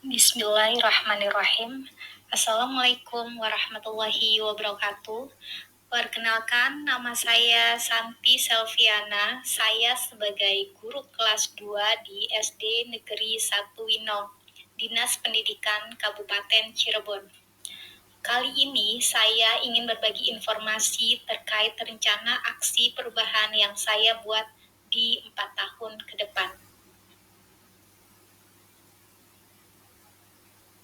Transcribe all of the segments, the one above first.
Bismillahirrahmanirrahim. Assalamualaikum warahmatullahi wabarakatuh. Perkenalkan, nama saya Santi Selviana. Saya sebagai guru kelas 2 di SD Negeri 1 Winong, Dinas Pendidikan Kabupaten Cirebon. Kali ini saya ingin berbagi informasi terkait rencana aksi perubahan yang saya buat di 4 tahun ke depan.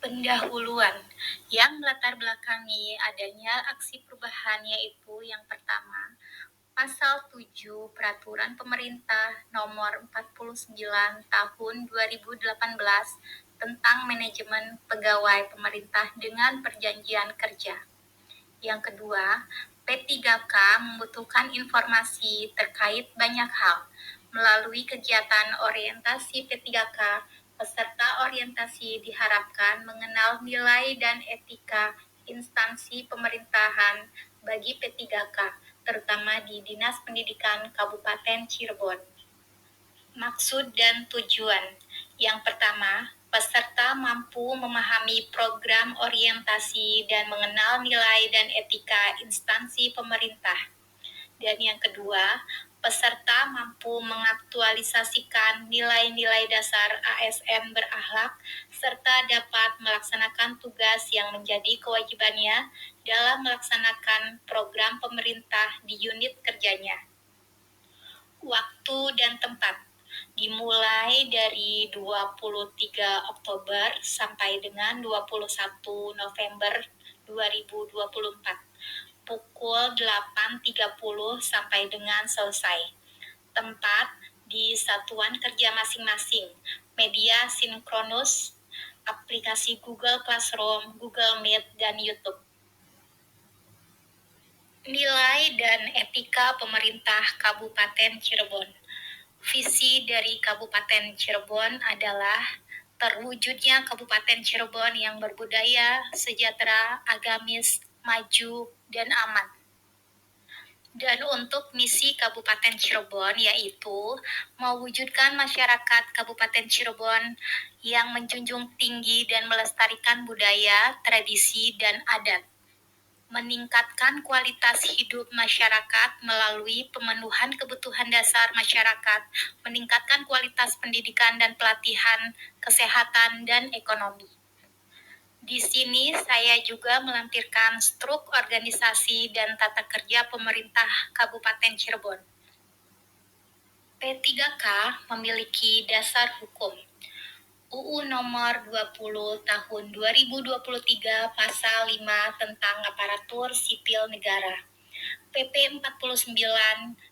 Pendahuluan yang melatar belakangi adanya aksi perubahan yaitu yang pertama, Pasal 7 Peraturan Pemerintah Nomor 49 Tahun 2018 tentang Manajemen Pegawai Pemerintah dengan Perjanjian Kerja. Yang kedua, P3K membutuhkan informasi terkait banyak hal. Melalui kegiatan orientasi P3K, peserta orientasi diharapkan mengenal nilai dan etika instansi pemerintahan bagi P3K, terutama di Dinas Pendidikan Kabupaten Cirebon. Maksud dan tujuan. Yang pertama, peserta mampu memahami program orientasi dan mengenal nilai dan etika instansi pemerintah. Dan yang kedua, peserta mampu mengaktualisasikan nilai-nilai dasar ASN berakhlak serta dapat melaksanakan tugas yang menjadi kewajibannya dalam melaksanakan program pemerintah di unit kerjanya. Waktu dan tempat dimulai dari 23 Oktober sampai dengan 21 November 2024. Pukul 8.30 sampai dengan selesai. Tempat di satuan kerja masing-masing. Media sinkronus, aplikasi Google Classroom, Google Meet, dan YouTube. Nilai dan etika pemerintah Kabupaten Cirebon. Visi dari Kabupaten Cirebon adalah terwujudnya Kabupaten Cirebon yang berbudaya, sejahtera, agamis, maju, dan aman. Dan untuk misi Kabupaten Cirebon yaitu mewujudkan masyarakat Kabupaten Cirebon yang menjunjung tinggi dan melestarikan budaya, tradisi, dan adat. Meningkatkan kualitas hidup masyarakat melalui pemenuhan kebutuhan dasar masyarakat, meningkatkan kualitas pendidikan dan pelatihan, kesehatan, dan ekonomi. Di sini saya juga melampirkan struktur organisasi dan tata kerja pemerintah Kabupaten Cirebon. P3K memiliki dasar hukum. UU Nomor 20 Tahun 2023 Pasal 5 tentang Aparatur Sipil Negara. PP 49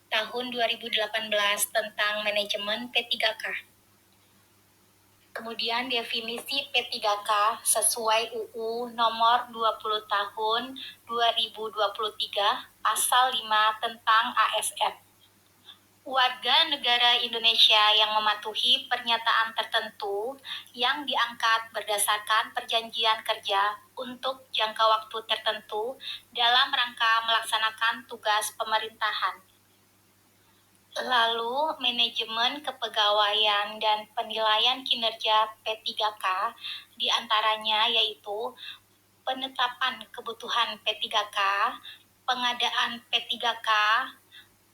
Tahun 2018 tentang Manajemen P3K. Kemudian definisi P3K sesuai UU Nomor 20 Tahun 2023 Pasal 5 tentang ASN. Warga negara Indonesia yang mematuhi pernyataan tertentu yang diangkat berdasarkan perjanjian kerja untuk jangka waktu tertentu dalam rangka melaksanakan tugas pemerintahan. Lalu, manajemen kepegawaian dan penilaian kinerja P3K diantaranya yaitu penetapan kebutuhan P3K, pengadaan P3K,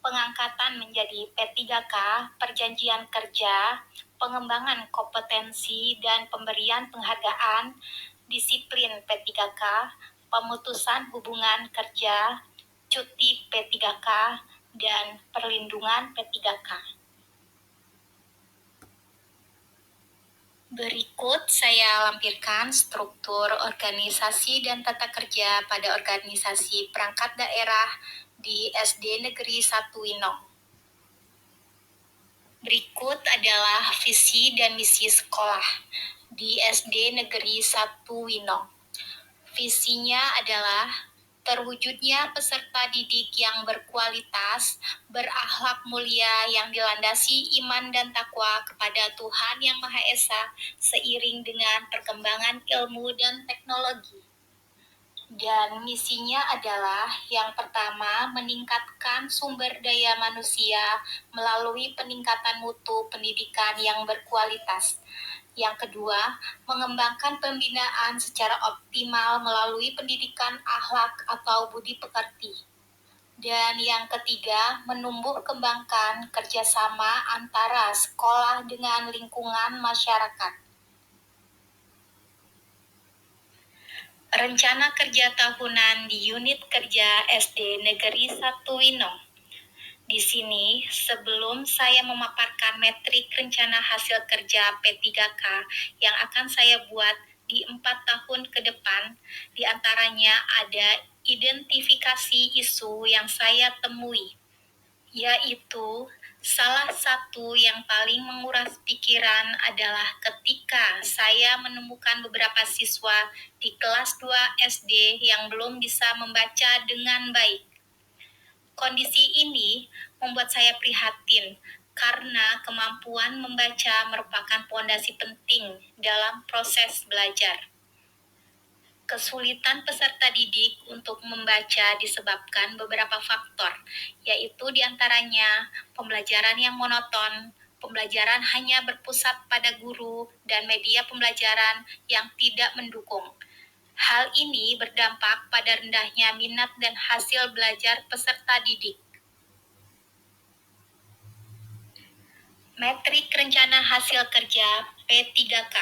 pengangkatan menjadi P3K, perjanjian kerja, pengembangan kompetensi dan pemberian penghargaan, disiplin P3K, pemutusan hubungan kerja, cuti P3K, dan perlindungan P3K. Berikut saya lampirkan struktur organisasi dan tata kerja pada organisasi perangkat daerah di SD Negeri 1 Winong. Berikut adalah visi dan misi sekolah di SD Negeri 1 Winong. Visinya adalah terwujudnya peserta didik yang berkualitas, berakhlak mulia yang dilandasi iman dan takwa kepada Tuhan Yang Maha Esa seiring dengan perkembangan ilmu dan teknologi. Dan misinya adalah yang pertama meningkatkan sumber daya manusia melalui peningkatan mutu pendidikan yang berkualitas. Yang kedua, mengembangkan pembinaan secara optimal melalui pendidikan akhlak atau budi pekerti. Dan yang ketiga, menumbuh kembangkan kerjasama antara sekolah dengan lingkungan masyarakat. Rencana kerja tahunan di unit kerja SD Negeri 1 Winong. Di sini, sebelum saya memaparkan metrik rencana hasil kerja P3K yang akan saya buat di 4 tahun ke depan, di antaranya ada identifikasi isu yang saya temui, yaitu salah satu yang paling menguras pikiran adalah ketika saya menemukan beberapa siswa di kelas 2 SD yang belum bisa membaca dengan baik. Kondisi ini membuat saya prihatin karena kemampuan membaca merupakan pondasi penting dalam proses belajar. Kesulitan peserta didik untuk membaca disebabkan beberapa faktor, yaitu diantaranya pembelajaran yang monoton, pembelajaran hanya berpusat pada guru, dan media pembelajaran yang tidak mendukung. Hal ini berdampak pada rendahnya minat dan hasil belajar peserta didik. Metrik rencana hasil kerja P3K.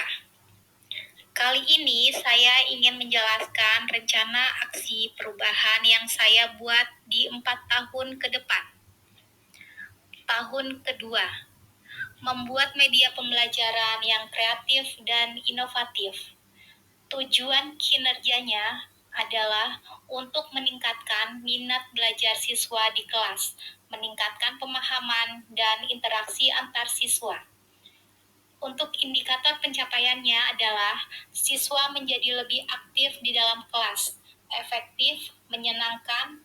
Kali ini saya ingin menjelaskan rencana aksi perubahan yang saya buat di 4 tahun ke depan. Tahun kedua, membuat media pembelajaran yang kreatif dan inovatif. Tujuan kinerjanya adalah untuk meningkatkan minat belajar siswa di kelas, meningkatkan pemahaman dan interaksi antar siswa. Untuk indikator pencapaiannya adalah siswa menjadi lebih aktif di dalam kelas, efektif, menyenangkan,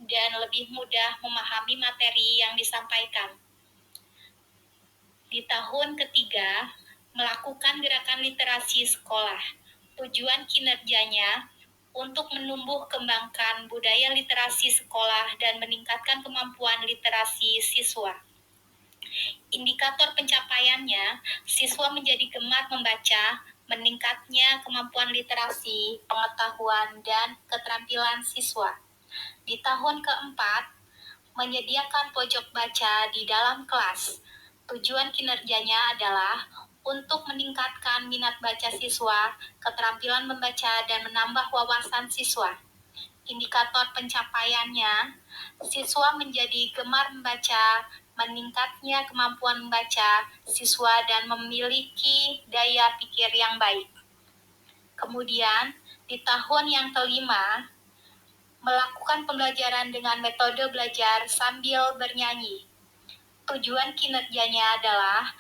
dan lebih mudah memahami materi yang disampaikan. Di tahun ketiga, melakukan gerakan literasi sekolah. Tujuan kinerjanya untuk menumbuh kembangkan budaya literasi sekolah dan meningkatkan kemampuan literasi siswa. Indikator pencapaiannya, siswa menjadi gemar membaca, meningkatnya kemampuan literasi, pengetahuan, dan keterampilan siswa. Di tahun keempat, menyediakan pojok baca di dalam kelas. Tujuan kinerjanya adalah untuk meningkatkan minat baca siswa, keterampilan membaca, dan menambah wawasan siswa. Indikator pencapaiannya, siswa menjadi gemar membaca, meningkatnya kemampuan membaca siswa, dan memiliki daya pikir yang baik. Kemudian, di tahun yang kelima, melakukan pembelajaran dengan metode belajar sambil bernyanyi. Tujuan kinerjanya adalah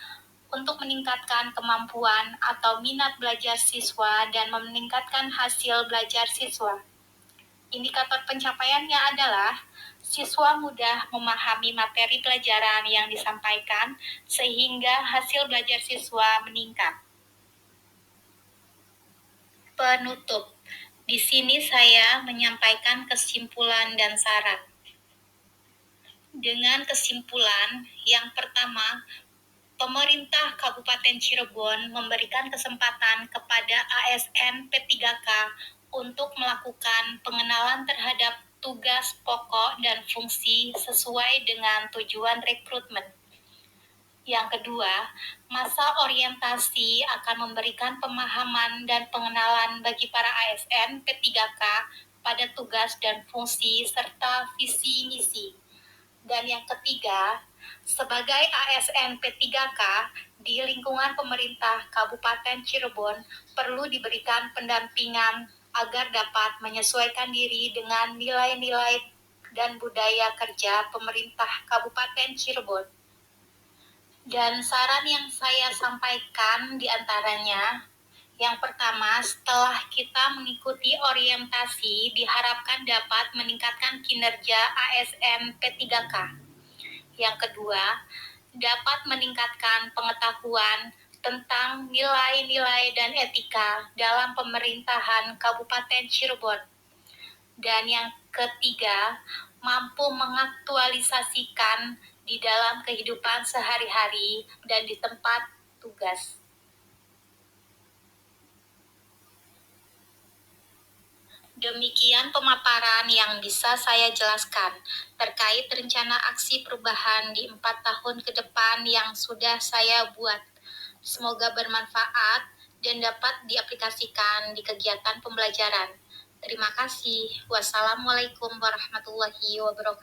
untuk meningkatkan kemampuan atau minat belajar siswa dan meningkatkan hasil belajar siswa. Indikator pencapaiannya adalah siswa mudah memahami materi pelajaran yang disampaikan sehingga hasil belajar siswa meningkat. Penutup. Di sini saya menyampaikan kesimpulan dan saran. Dengan kesimpulan, yang pertama, pemerintah Kabupaten Cirebon memberikan kesempatan kepada ASN P3K untuk melakukan pengenalan terhadap tugas pokok dan fungsi sesuai dengan tujuan rekrutmen. Yang kedua, masa orientasi akan memberikan pemahaman dan pengenalan bagi para ASN P3K pada tugas dan fungsi serta visi misi. Dan yang ketiga, sebagai ASN P3K di lingkungan pemerintah Kabupaten Cirebon perlu diberikan pendampingan agar dapat menyesuaikan diri dengan nilai-nilai dan budaya kerja pemerintah Kabupaten Cirebon. Dan saran yang saya sampaikan diantaranya, yang pertama, setelah kita mengikuti orientasi, diharapkan dapat meningkatkan kinerja ASN P3K. Yang kedua, dapat meningkatkan pengetahuan tentang nilai-nilai dan etika dalam pemerintahan Kabupaten Cirebon. Dan yang ketiga, mampu mengaktualisasikan di dalam kehidupan sehari-hari dan di tempat tugas. Demikian pemaparan yang bisa saya jelaskan terkait rencana aksi perubahan di 4 tahun ke depan yang sudah saya buat. Semoga bermanfaat dan dapat diaplikasikan di kegiatan pembelajaran. Terima kasih. Wassalamualaikum warahmatullahi wabarakatuh.